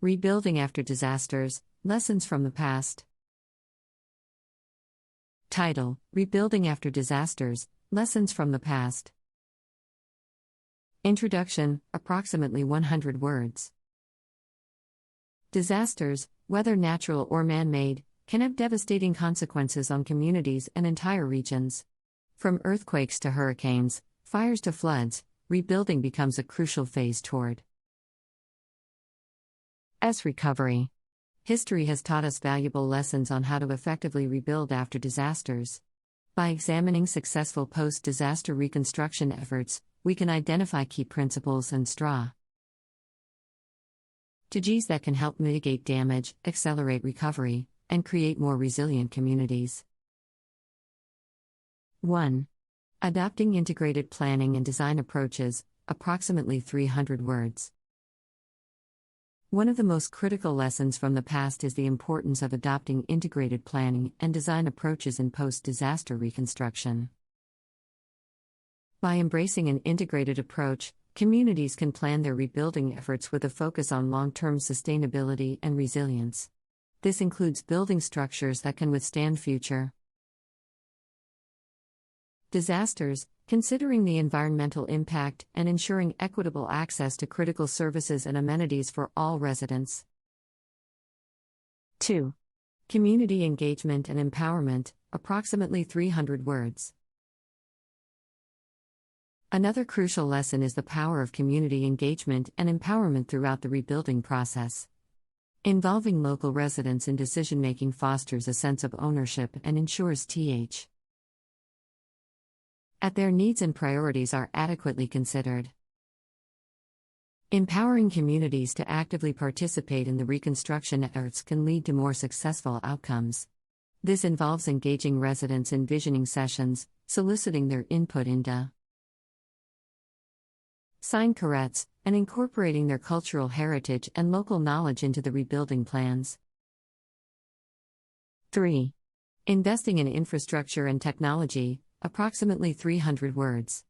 Rebuilding after disasters, lessons from the past. Title: Rebuilding after disasters, lessons from the past. Introduction, approximately 100 words. Disasters, whether natural or man-made, can have devastating consequences on communities and entire regions. From earthquakes to hurricanes, fires to floods, rebuilding becomes a crucial phase toward recovery. History has taught us valuable lessons on how to effectively rebuild after disasters. By examining successful post-disaster reconstruction efforts, we can identify key principles and strategies that can help mitigate damage, accelerate recovery, and create more resilient communities. 1. Adopting integrated planning and design approaches, approximately 300 words. One of the most critical lessons from the past is the importance of adopting integrated planning and design approaches in post-disaster reconstruction. By embracing an integrated approach, communities can plan their rebuilding efforts with a focus on long-term sustainability and resilience. This includes building structures that can withstand future disasters, considering the environmental impact and ensuring equitable access to critical services and amenities for all residents. 2. Community engagement and empowerment, approximately 300 words. Another crucial lesson is the power of community engagement and empowerment throughout the rebuilding process. Involving local residents in decision-making fosters a sense of ownership and ensures that their needs and priorities are adequately considered. Empowering communities to actively participate in the reconstruction efforts can lead to more successful outcomes. This involves engaging residents in visioning sessions, soliciting their input into sign charrettes, and incorporating their cultural heritage and local knowledge into the rebuilding plans. 3. Investing in infrastructure and technology, approximately 300 words.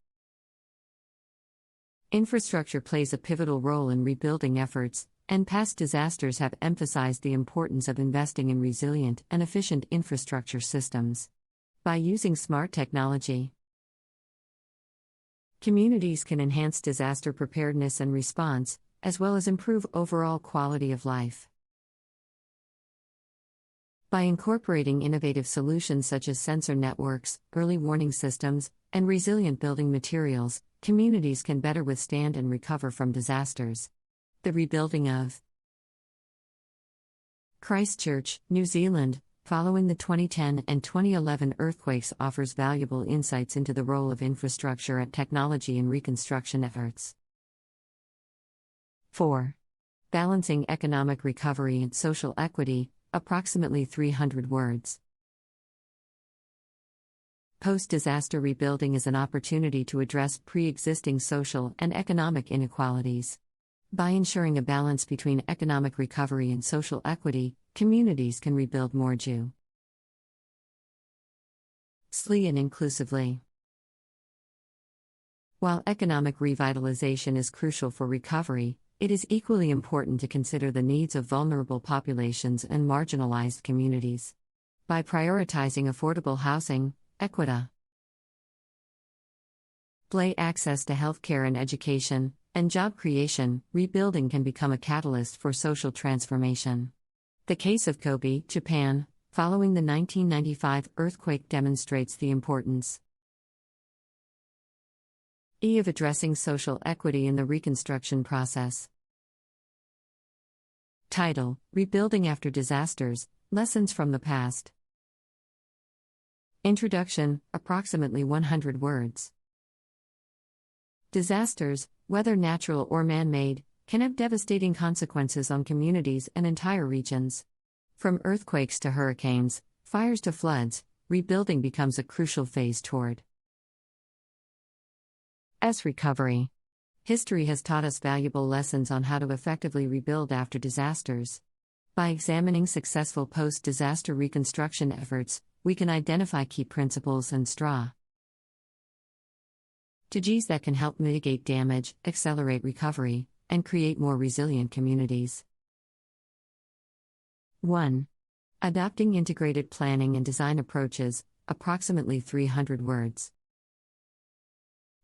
Infrastructure plays a pivotal role in rebuilding efforts, and past disasters have emphasized the importance of investing in resilient and efficient infrastructure systems. By using smart technology, communities can enhance disaster preparedness and response, as well as improve overall quality of life. By incorporating innovative solutions such as sensor networks, early warning systems, and resilient building materials, communities can better withstand and recover from disasters. The rebuilding of Christchurch, New Zealand, following the 2010 and 2011 earthquakes offers valuable insights into the role of infrastructure and technology in reconstruction efforts. 4. Balancing economic recovery and social equity, approximately 300 words. Post-disaster rebuilding is an opportunity to address pre-existing social and economic inequalities. By ensuring a balance between economic recovery and social equity, communities can rebuild more justly and inclusively. While economic revitalization is crucial for recovery, it is equally important to consider the needs of vulnerable populations and marginalized communities. By prioritizing affordable housing, equitable access to healthcare and education, and job creation, rebuilding can become a catalyst for social transformation. The case of Kobe, Japan, following the 1995 earthquake demonstrates the importance of addressing social equity in the reconstruction process. Title: Rebuilding after disasters, lessons from the past. Introduction, approximately 100 words. Disasters, whether natural or man-made, can have devastating consequences on communities and entire regions. From earthquakes to hurricanes, fires to floods, rebuilding becomes a crucial phase toward recovery. History has taught us valuable lessons on how to effectively rebuild after disasters. By examining successful post-disaster reconstruction efforts, we can identify key principles and strategies that can help mitigate damage, accelerate recovery, and create more resilient communities. 1. Adopting integrated planning and design approaches, approximately 300 words.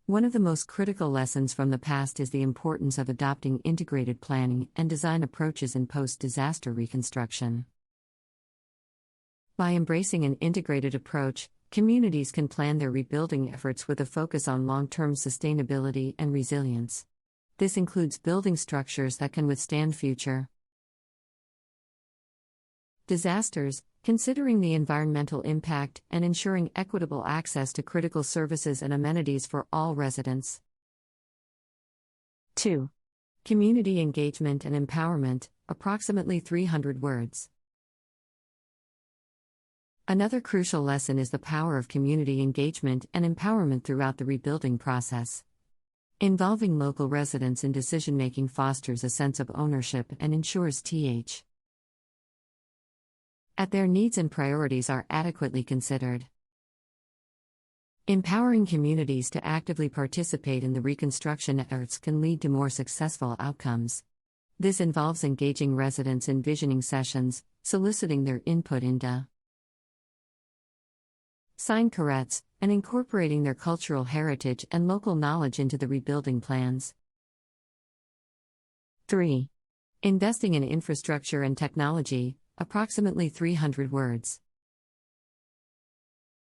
One of the most critical lessons from the past is the importance of adopting integrated planning and design approaches in post-disaster reconstruction. By embracing an integrated approach, communities can plan their rebuilding efforts with a focus on long-term sustainability and resilience. This includes building structures that can withstand future disasters, considering the environmental impact and ensuring equitable access to critical services and amenities for all residents. 2. Community engagement and empowerment, approximately 300 words. Another crucial lesson is the power of community engagement and empowerment throughout the rebuilding process. Involving local residents in decision-making fosters a sense of ownership and ensures that their needs and priorities are adequately considered. Empowering communities to actively participate in the reconstruction efforts can lead to more successful outcomes. This involves engaging residents in visioning sessions, soliciting their input into sign charrettes, and incorporating their cultural heritage and local knowledge into the rebuilding plans. 3. Investing in infrastructure and technology, approximately 300 words.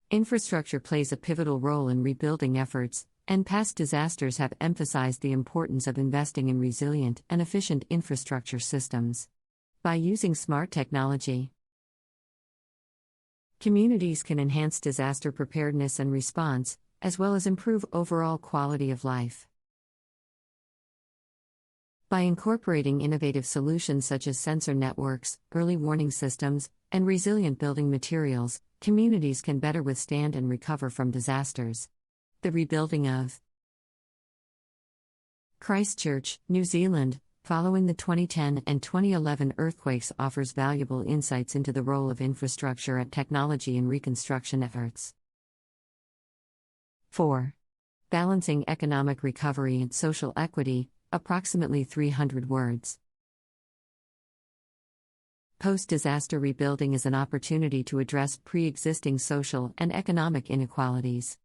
Infrastructure plays a pivotal role in rebuilding efforts, and past disasters have emphasized the importance of investing in resilient and efficient infrastructure systems. By using smart technology, communities can enhance disaster preparedness and response, as well as improve overall quality of life. By incorporating innovative solutions such as sensor networks, early warning systems, and resilient building materials, communities can better withstand and recover from disasters. The rebuilding of Christchurch, New Zealand, following the 2010 and 2011 earthquakes offers valuable insights into the role of infrastructure and technology in reconstruction efforts. 4. Balancing economic recovery and social equity, approximately 300 words. Post-disaster rebuilding is an opportunity to address pre-existing social and economic inequalities.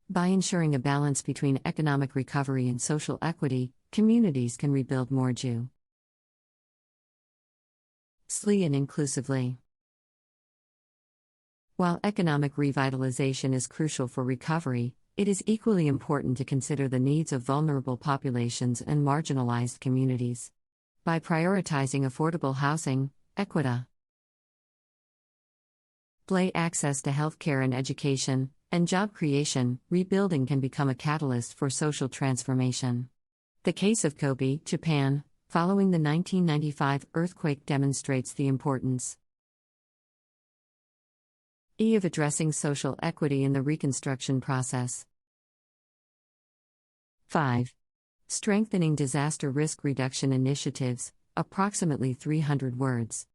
By ensuring a balance between economic recovery and social equity, communities can rebuild more justly and inclusively. While economic revitalization is crucial for recovery, it is equally important to consider the needs of vulnerable populations and marginalized communities. By prioritizing affordable housing, equitable access to healthcare and education, and job creation, rebuilding can become a catalyst for social transformation. The case of Kobe, Japan, following the 1995 earthquake demonstrates the importance of addressing social equity in the reconstruction process. 5. Strengthening disaster risk reduction initiatives, approximately 300 words.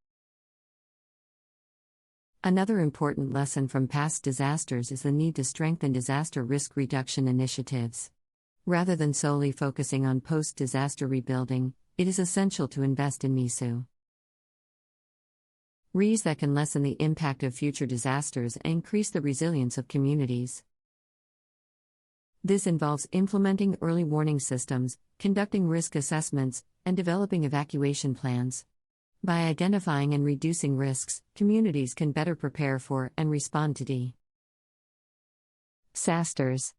Another important lesson from past disasters is the need to strengthen disaster risk reduction initiatives. Rather than solely focusing on post-disaster rebuilding, it is essential to invest in REs that can lessen the impact of future disasters and increase the resilience of communities. This involves implementing early warning systems, conducting risk assessments, and developing evacuation plans. By identifying and reducing risks, communities can better prepare for and respond to disasters.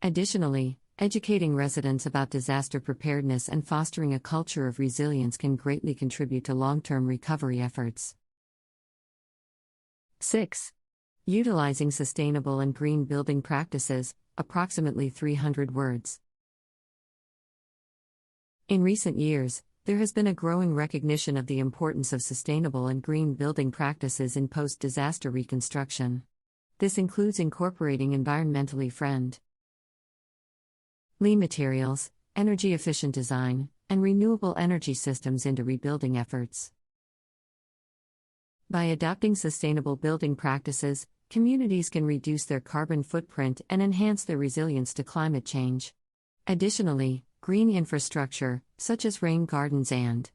Additionally, educating residents about disaster preparedness and fostering a culture of resilience can greatly contribute to long-term recovery efforts. 6. Utilizing sustainable and green building practices, approximately 300 words. In recent years, there has been a growing recognition of the importance of sustainable and green building practices in post-disaster reconstruction. This includes incorporating environmentally friendly materials, energy-efficient design, and renewable energy systems into rebuilding efforts. By adopting sustainable building practices, communities can reduce their carbon footprint and enhance their resilience to climate change. Additionally, green infrastructure, such as rain gardens and